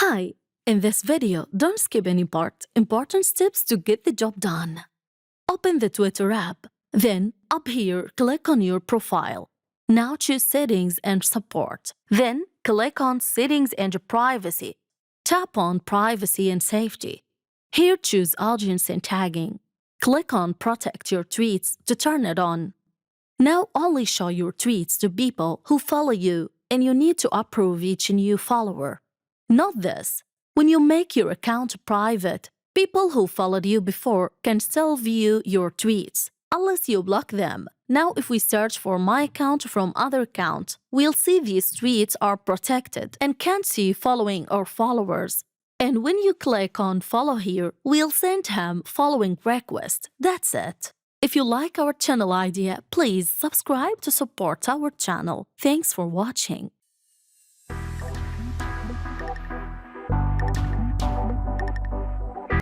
Hi, in this video, don't skip any part. Important steps to get the job done. Open the Twitter app. Then, up here, click on your profile. Now choose Settings and Support. Then, click on Settings and Privacy. Tap on Privacy and Safety. Here, choose Audience and Tagging. Click on Protect Your Tweets to turn it on. Now only show your tweets to people who follow you, and you need to approve each new follower. Note this: when you make your account private, people who followed you before can still view your tweets, unless you block them. Now if we search for my account from other account, we'll see these tweets are protected and can't see following or followers. And when you click on follow here, we'll send him following request. That's it. If you like our channel idea, please subscribe to support our channel. Thanks for watching.